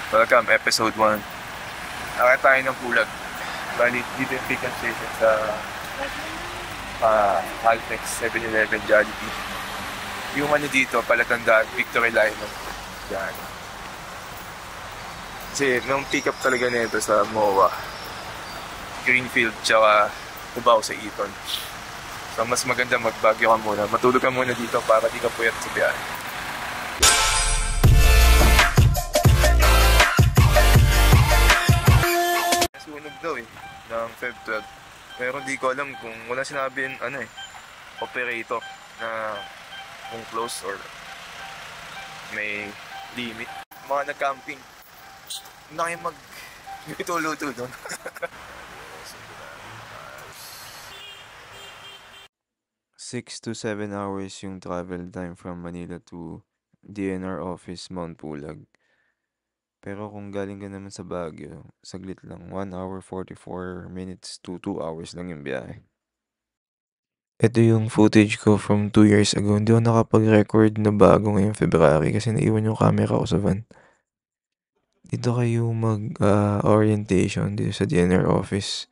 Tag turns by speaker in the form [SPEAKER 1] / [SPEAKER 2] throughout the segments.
[SPEAKER 1] Welcome, episode 1. Nakita tayo ng Pulag. Bali, dito yung pick-up station sa Altex 7-Eleven Jollibee. Yung ano dito, palatandaan, Victory Line. Yan. Kasi nung pick-up talaga nito sa MOA, Greenfield, tsaka Cubao sa Eton. So, mas maganda magbagyo ka muna. Matulog ka muna dito para di ka puyat sa biyahe. Sunog daw ng Feb 12. Pero di ko alam kung wala sinabi operator na kung close or may limit. Mga nag-camping, na kayo mag-luto doon. 6 to 7 hours yung travel time from Manila to DNR office, Mount Pulag. Pero kung galing ka naman sa Baguio, saglit lang, 1 hour 44 minutes to 2 hours lang yung biyahe. Ito yung footage ko from 2 years ago. Hindi ako nakapag-record na bago ngayong February kasi naiwan yung camera ko sa van. Dito kayo mag-orientation dito sa DNR office.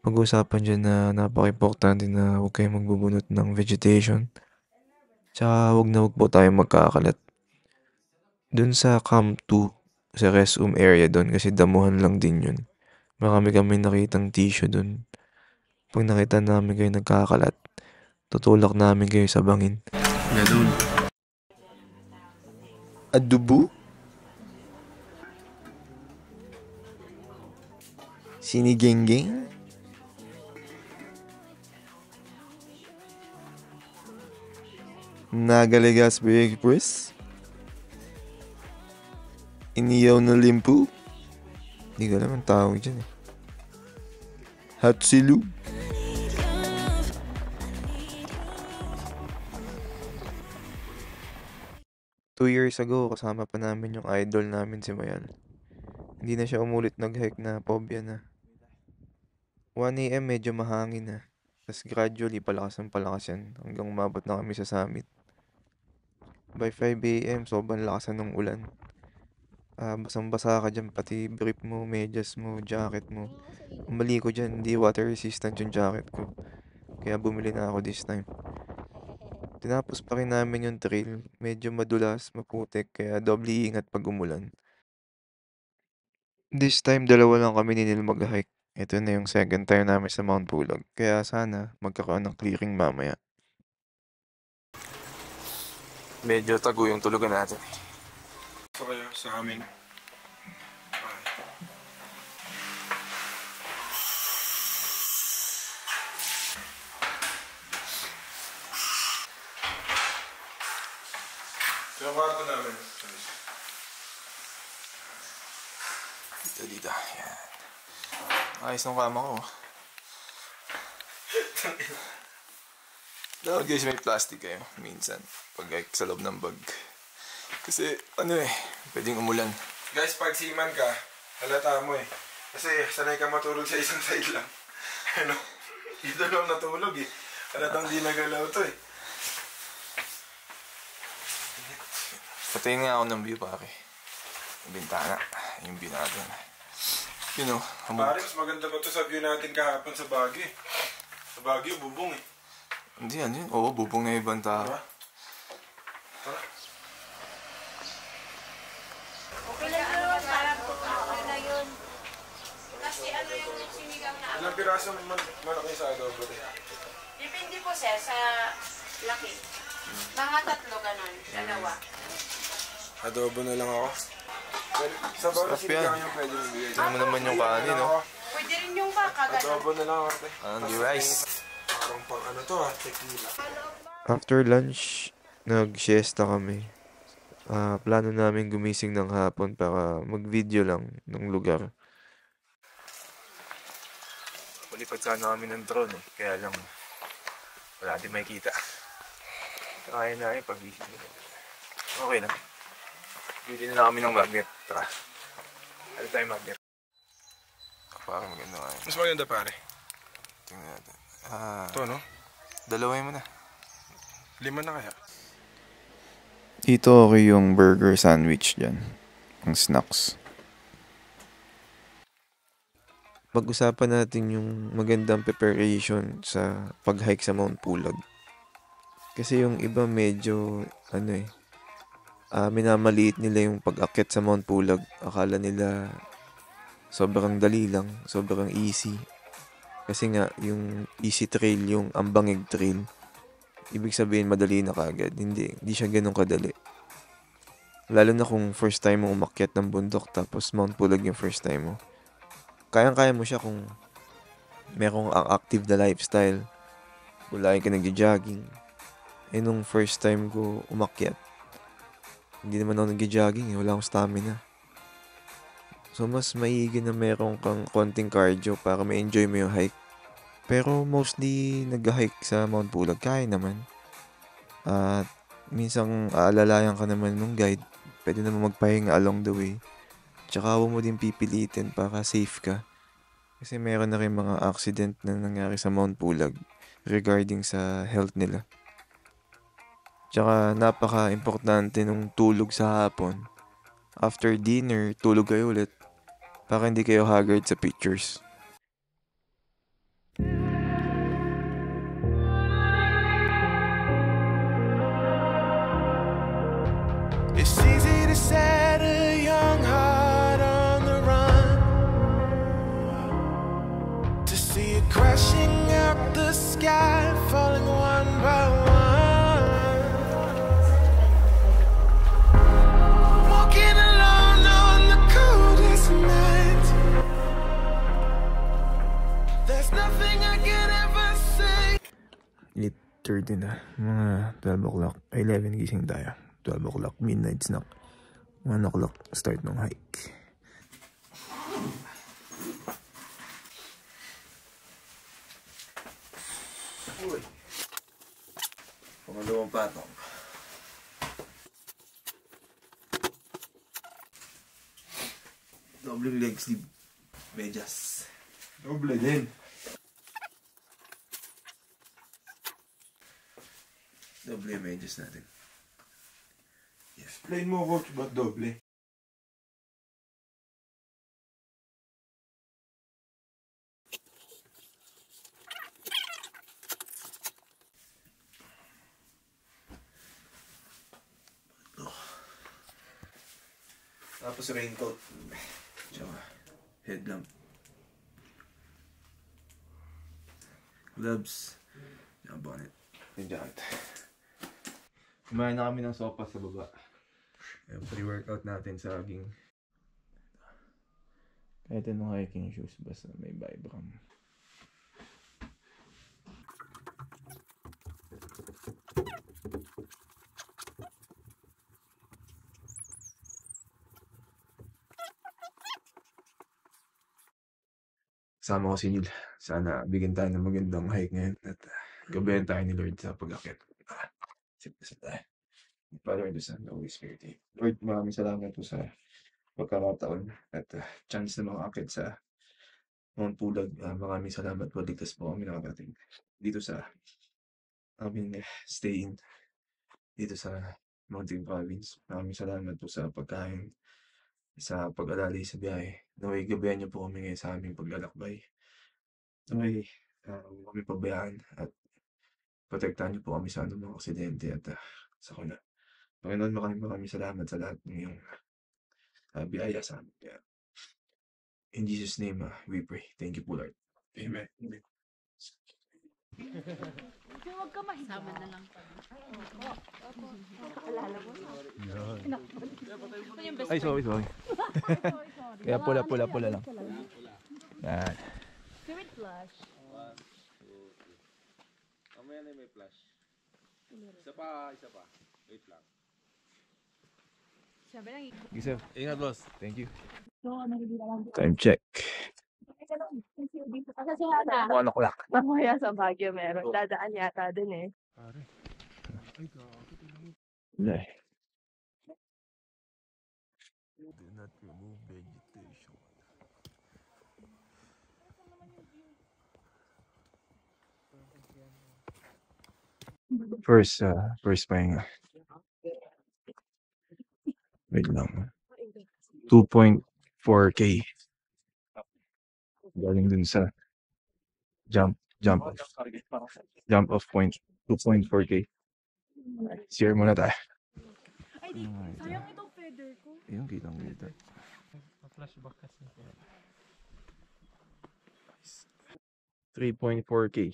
[SPEAKER 1] Pag-uusapan dyan na napaka-importante na huwag kayong magbubunot ng vegetation. Tsaka huwag po tayo magkakalat. Dun sa Camp 2, sa restroom area doon kasi damuhan lang din yun. Marami kami nakitang tissue doon. Pag nakita namin kayo nagkakalat, tutulak namin kayo sa bangin. Ganun. Adubo? Sinigenggeng? Nagaligas breakfast? Iniyaw na limpu? Hindi ko alam ang tawag dyan Hatsilug? Two years ago, kasama pa namin yung idol namin si Mayan. Hindi na siya umulit nag-hike na, phobia na. 1 AM medyo mahangin na. Tapos gradually palakas yan hanggang umabot na kami sa summit. By 5 AM, sobrang lakasan ng ulan. Basang-basa ka dyan, pati brief mo, medyas mo, jacket mo. Ang mali ko dyan, hindi water resistant yung jacket ko. Kaya bumili na ako this time. Tinapos pa rin namin yung trail. Medyo madulas, maputik, kaya doble ingat pag umulan. This time, 2 lang kami ni Neil mag-hike. Ito na yung second time namin sa Mount Pulag. Kaya sana magkakaroon ng clearing mamaya. Medyo tago yung tulugan natin.
[SPEAKER 2] So kayo sa amin. Yung kwarto namin.
[SPEAKER 1] Dito. Yan. Ayos ng kama ko. Dapat guys, may plastic kayo minsan pag sa loob ng bag. Kasi pwedeng umulan.
[SPEAKER 2] Guys, pag seaman ka, halata mo Kasi sanay ka matulog sa isang side lang. Dito lang natulog Halatang di nagalaw to
[SPEAKER 1] Patayin nga ako ng view pare. Yung bintana. Yung view natin.
[SPEAKER 2] Pare, mas maganda pa to sa view natin kahapon sa Baguio Sa Baguio, bubong
[SPEAKER 1] Hindi yan yun. Oo, bubong na ibang tao.
[SPEAKER 3] Okay lang yun, parang okay na yun. Kasi yung sinigang na
[SPEAKER 2] Ilang piraso manok niya sa adobo
[SPEAKER 3] Depende po sir, sa laki. Mga 3 ganun, 2.
[SPEAKER 2] Adobo na lang ako. Sa bawang sinigang yung pwede mo bigay.
[SPEAKER 1] Tignan mo naman yung kanin,
[SPEAKER 3] Pwede rin yung kakaganon.
[SPEAKER 2] Adobo na lang ako.
[SPEAKER 1] Hindi rice.
[SPEAKER 2] Parang pang tequila.
[SPEAKER 1] After lunch, nag-siesta kami. Plano namin gumising ng hapon para mag-video lang ng lugar. Palipad sana kami ng drone kaya lang wala din makikita. Kaya na pag-isip. Okay lang. Bili na kami ng magnet. Tara. Ano tayo magnet? Parang maganda nga
[SPEAKER 2] Mas maganda pare.
[SPEAKER 1] Tingnan natin.
[SPEAKER 2] Ito
[SPEAKER 1] Dalawin mo na.
[SPEAKER 2] 5 na kaya?
[SPEAKER 1] Dito okay yung burger sandwich dyan. Ang snacks. pag-usapan natin yung magandang preparation sa pag-hike sa Mount Pulag. Kasi yung iba medyo minamaliit nila yung pag-akyat sa Mount Pulag. Akala nila sobrang dali lang, sobrang easy. Kasi nga, yung easy trail, yung Ambangig Trail, ibig sabihin madali na kagad. Hindi siya ganun kadali. Lalo na kung first time mo umakyat ng bundok tapos Mount Pulag yung first time mo. Kayang-kaya mo siya kung merong ang active na lifestyle. Kung lagi ka nagja-jogging. Nung first time ko umakyat, hindi naman ako nagja-jogging, wala akong stamina. So, mas maigi na meron kang konting cardio para ma-enjoy mo yung hike. Pero mostly nag-hike sa Mount Pulag, kaya naman. At minsan aalalayan ka naman nung guide. Pwede naman magpahinga along the way. Tsaka huwag mo din pipilitin para safe ka. Kasi meron na rin mga accident na nangyari sa Mount Pulag regarding sa health nila. Tsaka napaka-importante nung tulog sa hapon. After dinner, tulog kayo ulit para hindi kayo haggard sa pictures.
[SPEAKER 4] It's easy to set a young heart on the run, to see it crashing out the sky, falling one by one. Walking alone on the coldest night. There's nothing I can ever say.
[SPEAKER 1] 8:30 na. Mga 12 o'clock. 11 gising tayo. 12 o'clock, midnight snack. 1 o'clock, start ng hike. Uy. Pangalawang patong. Doubling leg sleeve. Medyas.
[SPEAKER 2] Doble din.
[SPEAKER 1] Doble yung medyas natin.
[SPEAKER 2] Explain mo, coach, ba't doble?
[SPEAKER 1] Tapos raincoat. Tsaka headlamp. Gloves. Yung bonnet. Yung jacket. Kumain na kami ng sopa sa baba. Yung pre-workout natin sa saging. Kahit anong hiking shoes, basta may Vibram. Kasama ko si Neil. Sana bigyan tayo ng magandang hike ngayon at gabayan tayo ni Lord sa pag-akit. Sit tayo. Father, the Son, the Holy Spirit. Lord, maraming salamat po sa pagkakataon at chance na makakit sa Mount Pulag. Maraming salamat po. Ligtas po kami nakarating dito sa aming stay-in dito sa Mountain Province. Maraming salamat po sa pagkain, sa pag-alali sa biyahe. Naway gabayan niyo po kami ngayon sa aming paglalakbay. Naway huwag kami pabayaan at protektahan niyo po kami sa anumang aksidente at sa kuna. Panginoon, maraming salamat sa lahat ng iyong biyaya sa amin. In Jesus' name, we pray. Thank you po, Lord. Amen. Amen.
[SPEAKER 3] Huwag ka mahiya. Sama na lang.
[SPEAKER 1] Ay, sorry. Kaya pula lang. Yan.
[SPEAKER 3] Spirit flash.
[SPEAKER 2] Mamaya na may flash. Isa pa. Wait lang.
[SPEAKER 3] Sabi lang,
[SPEAKER 1] Giselle.
[SPEAKER 2] Ingat, boss.
[SPEAKER 1] Thank you.
[SPEAKER 3] ikaw.
[SPEAKER 1] Time check.
[SPEAKER 3] Kasi Hana,
[SPEAKER 1] 1 o'clock.
[SPEAKER 3] mamaya sa Baguio meron. Dadaan yata dun eh.
[SPEAKER 1] Wala eh. Do not remove vegetation. First pahinga. Wait lang. 2.4K. Galing dun sa jump off point 2.4K. Share muna tayo.
[SPEAKER 3] Ay, di. Sayang itong feather ko.
[SPEAKER 1] Ayun, kitang-kita. 3.4K.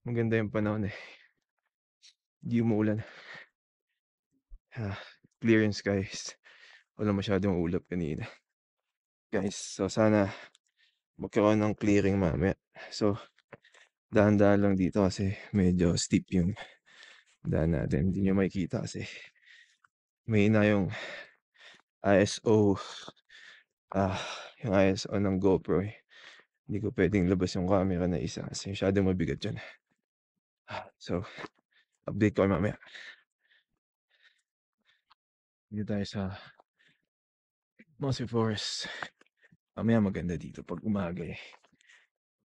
[SPEAKER 1] Maganda yung panahon eh. Hindi umuulan. Clear yung skies. Wala masyadong ulap kanina. Guys, so sana magkaroon ng clearing mamaya. So, dahan-dahan lang dito kasi medyo steep yung daan natin. Hindi nyo makikita kasi may na yung ISO yung ISO ng GoPro eh. Hindi ko pwedeng labas yung camera na isa kasi masyadong mabigat yun. So, update ko mamaya. Dito tayo sa Mossy Forest. Mamaya maganda dito pag umaga eh.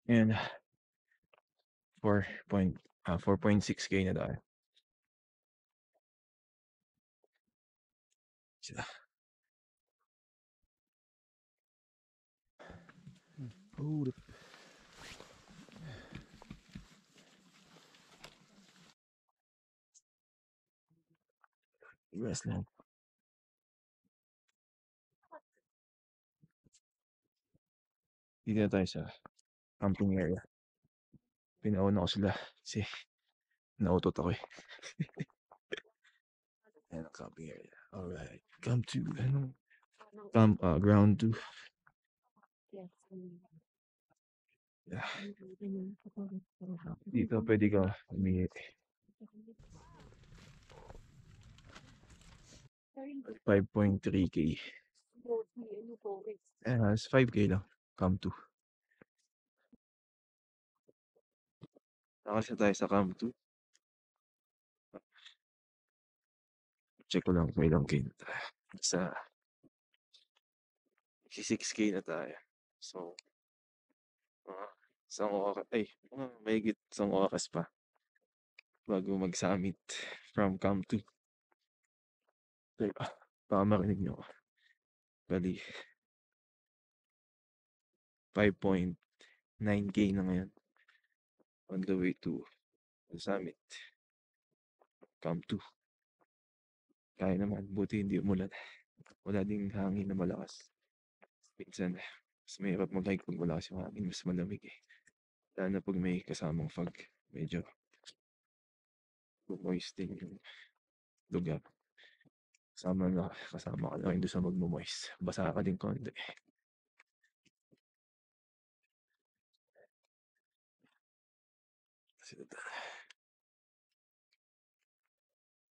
[SPEAKER 1] And 4.6K na tayo. Sila. Oh, rest lang. Dito na tayo sa camping area. Pinauna ko sila kasi nautot ako eh. Ayan ang camping area. Alright. Come to, ground 2. Yeah. Dito pwede ka umihi. 5.3K. It's 5K lang. Come to. Nakasya tayo sa Camp 2. Check ko lang kung ilang K na tayo. Sa 6K na tayo. So, mahigit isang oras pa bago mag-summit from Camp 2. Baka marinig nyo ako. Bali, 5.9K na ngayon on the way to the summit. Camp 2. Kaya naman, buti hindi umulan. Wala ding hangin na malakas. Minsan, mas mahirap mag-hike pag malakas yung hangin, mas malamig eh. Lalo na pag may kasamang fog, medyo moist din yung lugar. Kasama ka lang doon sa magmo-moist. Basa ka din konti.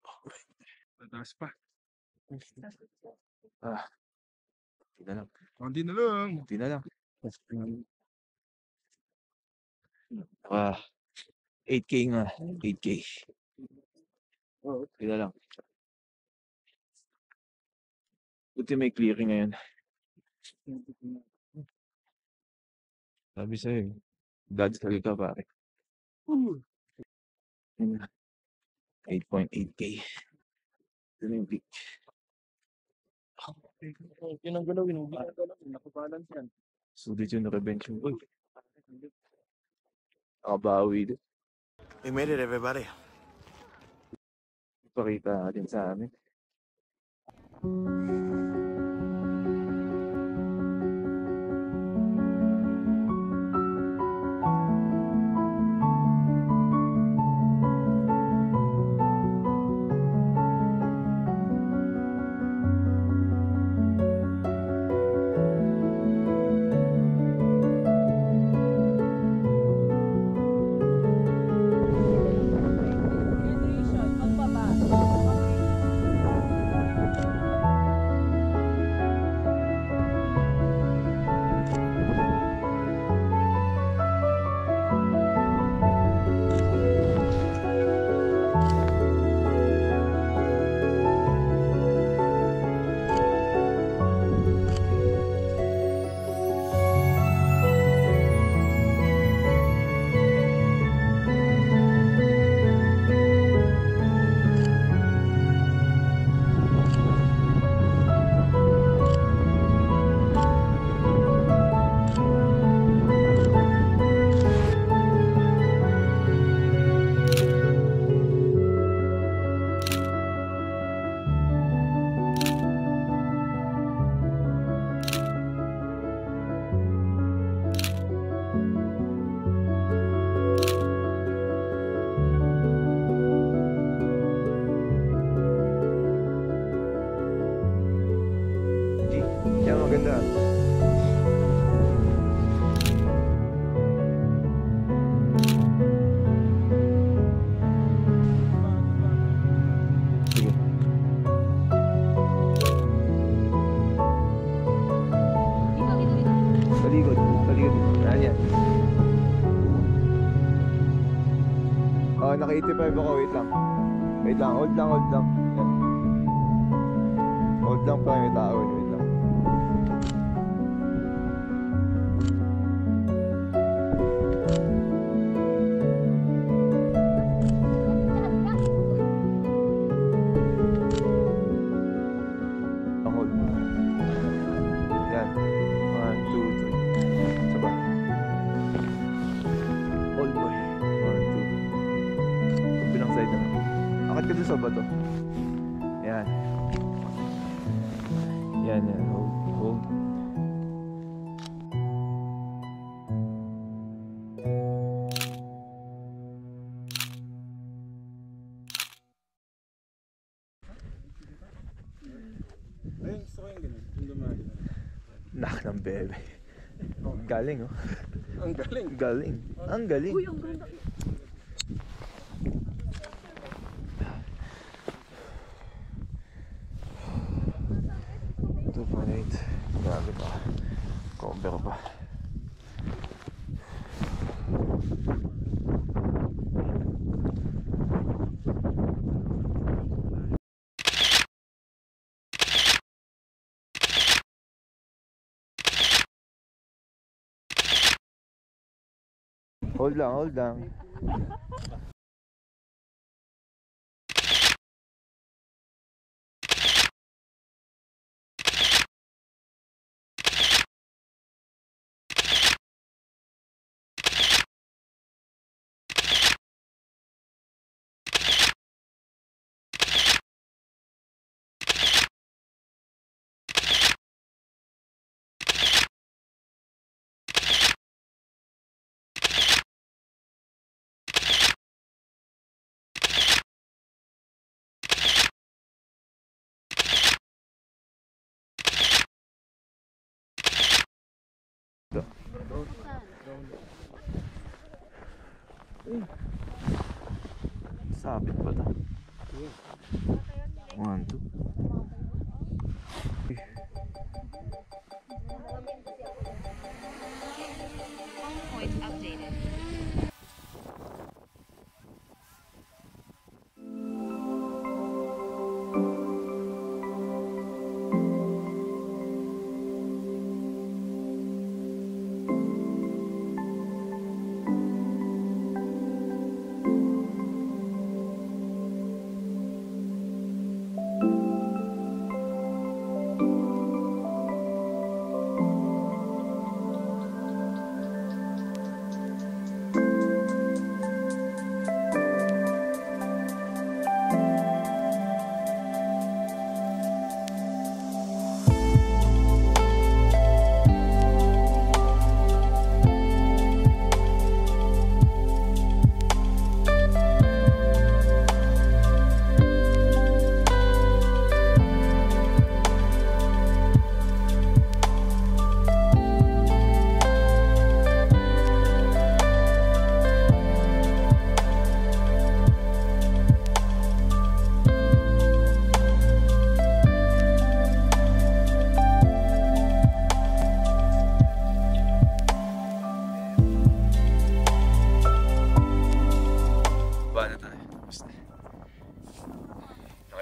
[SPEAKER 1] Okay. Mataas pa. Hindi na lang.
[SPEAKER 2] Konti na lang.
[SPEAKER 1] Hindi na lang. 8K nga. 8K. Hindi na lang. Buti may clearing ngayon. Sabi sa'yo, dad talaga ka pare. 8.8K. Ito na yung peak.
[SPEAKER 5] Yun ang galawin. Nakabalance yan.
[SPEAKER 1] Sulit yung revenge yung goal. Nakabawi din.
[SPEAKER 5] We made it, everybody.
[SPEAKER 1] Ipakita din sa amin.
[SPEAKER 3] Hydration, pagbaba.
[SPEAKER 1] Yan. Sige. Talikod. Talikod. Yan. Naka 85 ako. Wait lang. Wait lang. Hold lang. Hold lang. Yan. Hold lang pa. May tao. Wait lang. Hold. Yan. 1, 2, 3. Sabay. Hold boy. 1, 2. Bilang side na. Akit ka dun sa bato. Yan. Yan. Hold. Hold.
[SPEAKER 2] Ayun, gusto ko yung ganun. Yung lumagi.
[SPEAKER 1] Nak ng bebe. Galing oh.
[SPEAKER 2] Ang galing.
[SPEAKER 1] Galing. Ang galing.
[SPEAKER 3] Uy, ang ganda.
[SPEAKER 1] 2.8. Grabe pa. Cover pa. Hold lang, hold lang. Sabit pa ta. 1, 2.
[SPEAKER 3] Home point updated.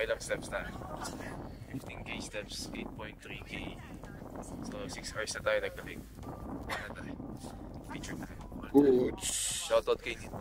[SPEAKER 1] Ilang steps na? 15k steps, 8.3k. So 6 hours na tayo nagdaling. Ano tayo? Feature tayo. Shoutout kay Nito.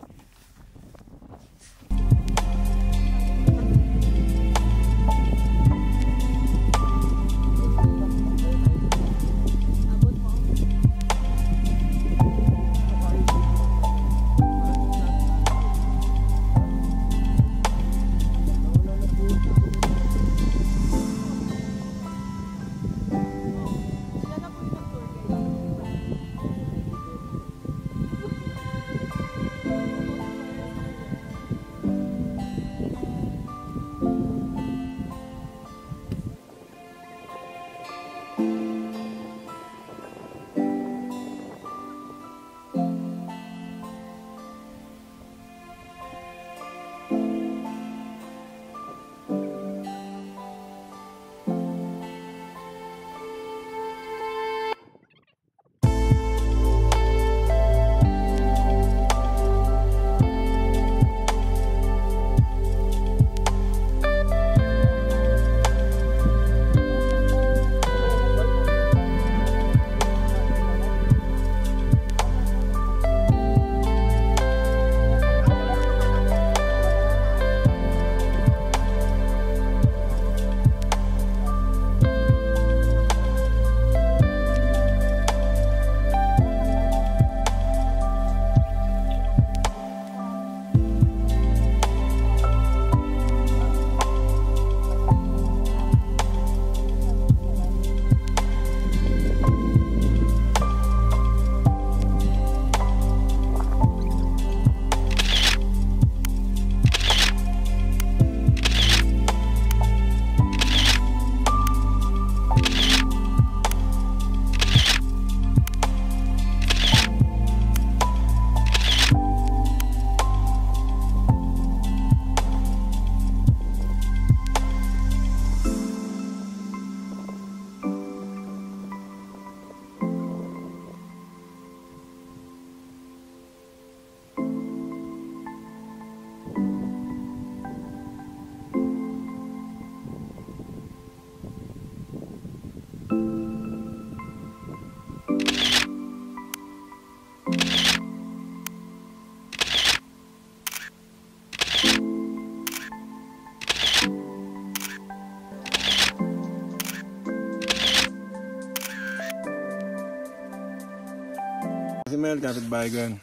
[SPEAKER 2] Mel, kapitbahay ko yan.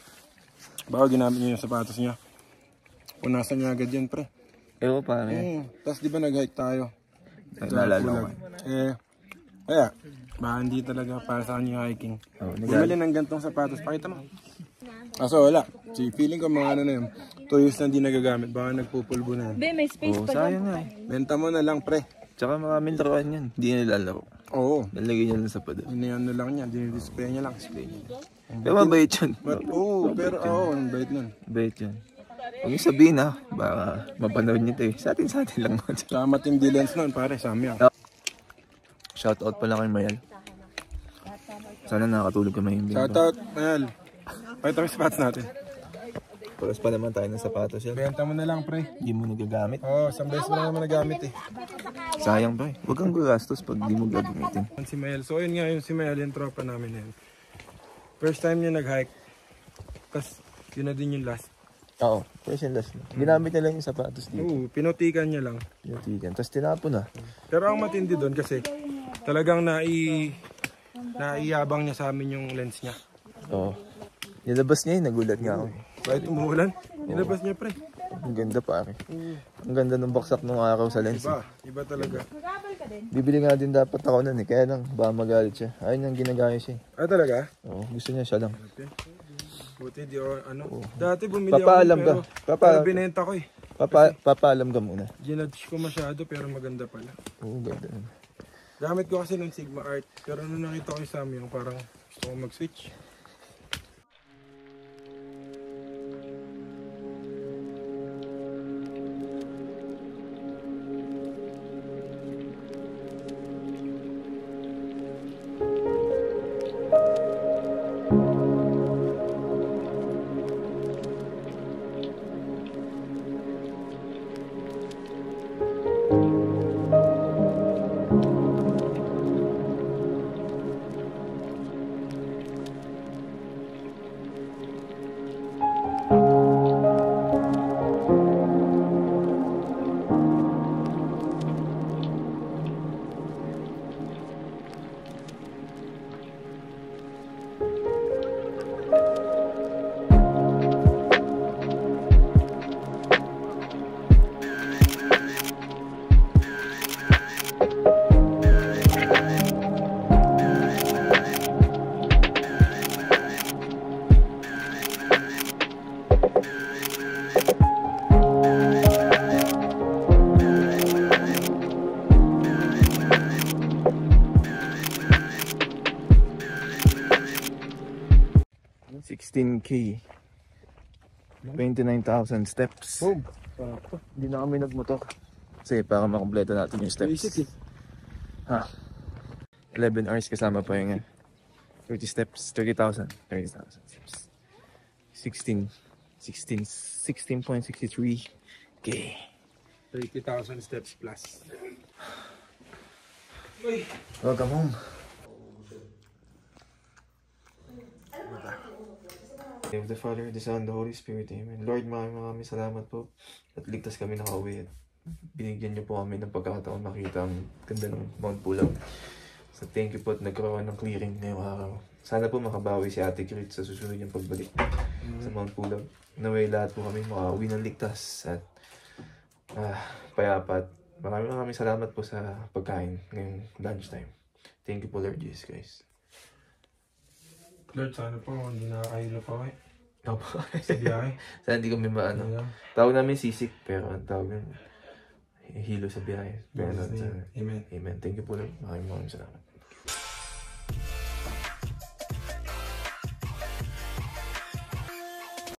[SPEAKER 2] Baka ginamit niya yung sapatos niya. Punasan niya agad yan, pre.
[SPEAKER 1] Ewan pare.
[SPEAKER 2] Tapos di ba nag-hike tayo?
[SPEAKER 1] Naalala ko.
[SPEAKER 2] Kaya, baka hindi talaga para sa kanya yung hiking. Bumili ng gantong sapatos, pakita mo. Kaso wala. Feeling ko mga ano na yun. 2 years na hindi nagagamit, baka nagpupulbo na yun.
[SPEAKER 3] Be, may space pa
[SPEAKER 1] Sayang nga eh.
[SPEAKER 2] Benta mo na lang, pre.
[SPEAKER 1] Tsaka maraming laruan yan. Hindi niya nilalaro.
[SPEAKER 2] Oo.
[SPEAKER 1] Nalagay niya lang sa pader.
[SPEAKER 2] Ano lang niya, dinidisplay niya lang.
[SPEAKER 1] Pero mabait yun.
[SPEAKER 2] Pero ang bait nun.
[SPEAKER 1] Mabait yun. Huwag niyo sabihin ha. Baka mapanood niyo ito eh. Sa atin lang.
[SPEAKER 2] Tsaka matindi lens nun, pare, sa amin.
[SPEAKER 1] Shoutout pala kay Mayal. Sana nakakatulog ka may hindi.
[SPEAKER 2] Shoutout, Mayal. Pakita mo yung sapatos natin.
[SPEAKER 1] Paras pa naman tayo ng sapatos yan.
[SPEAKER 2] Benta mo na lang, pre.
[SPEAKER 1] Hindi mo nagagamit.
[SPEAKER 2] Isang beses mo na naman nagamit eh.
[SPEAKER 1] Sayang ba eh. Huwag kang gagastos pag di mo gagamitin.
[SPEAKER 2] Si Mayal. So yun nga, yung si Mayal, yung tropa namin yan. First time niya nag-hike. Tapos yun na din yung last.
[SPEAKER 1] Oo. First and last. Ginamit na lang yung sapatos dito.
[SPEAKER 2] Pinutikan niya lang.
[SPEAKER 1] Pinutikan. Tapos tinapon na.
[SPEAKER 2] Pero ang matindi doon kasi talagang naiyabang niya sa amin yung lens niya.
[SPEAKER 1] Oo. Nilabas niya eh. Nagulat nga ako.
[SPEAKER 2] Kahit umuulan, nilabas niya, pre.
[SPEAKER 1] Ang ganda pare. Ang ganda ng baksak ng araw sa lens.
[SPEAKER 2] Iba talaga.
[SPEAKER 1] Bibili nga din dapat ako nun eh. Kaya lang, baka magalit siya. Ayun ang ginagaya siya eh.
[SPEAKER 2] Talaga?
[SPEAKER 1] Oo, gusto niya siya lang.
[SPEAKER 2] Buti di dati bumili
[SPEAKER 1] Papaalam
[SPEAKER 2] ako pero binenta ko eh.
[SPEAKER 1] Papaalam ka muna.
[SPEAKER 2] Ginudge ko masyado pero maganda pala.
[SPEAKER 1] Oo, ganda naman.
[SPEAKER 2] Gamit ko kasi ng Sigma Art. Pero nung nakita ko yung Samyang parang gusto ko mag-switch.
[SPEAKER 1] $16K. 29,000 steps. Hindi na kami nagmotor. Kasi para makompleto natin yung steps.
[SPEAKER 2] Basic eh.
[SPEAKER 1] 11 hours kasama pa yung 30 steps, 30,000 steps. 16.63K.
[SPEAKER 2] 30,000 steps plus.
[SPEAKER 1] Welcome home. Of the Father, the Son, the Holy Spirit, Amen. Lord, maraming salamat po at ligtas kami nakauwi at binigyan niyo po kami ng pagkakataon makita ang ganda ng Mount Pulag. So thank you po at nagkaroon ng clearing ngayong araw. Sana po makabawi si Ate Crit sa susunod niyang pagbalik sa Mount Pulag. Naway lahat po kami makauwi ng ligtas at payapat. Maraming salamat po sa pagkain ngayong lunchtime. Thank you po Lord Jesus Christ.
[SPEAKER 2] Lord, sana po hindi nakakahilo pa kayo.
[SPEAKER 1] Opo.
[SPEAKER 2] Sa biyahe.
[SPEAKER 1] Sana hindi kami maano. Tawag namin sisik, pero ang tawag namin hilo sa biyahe. Pero
[SPEAKER 2] Amen.
[SPEAKER 1] Amen. Thank you po Lord. Maraming salamat.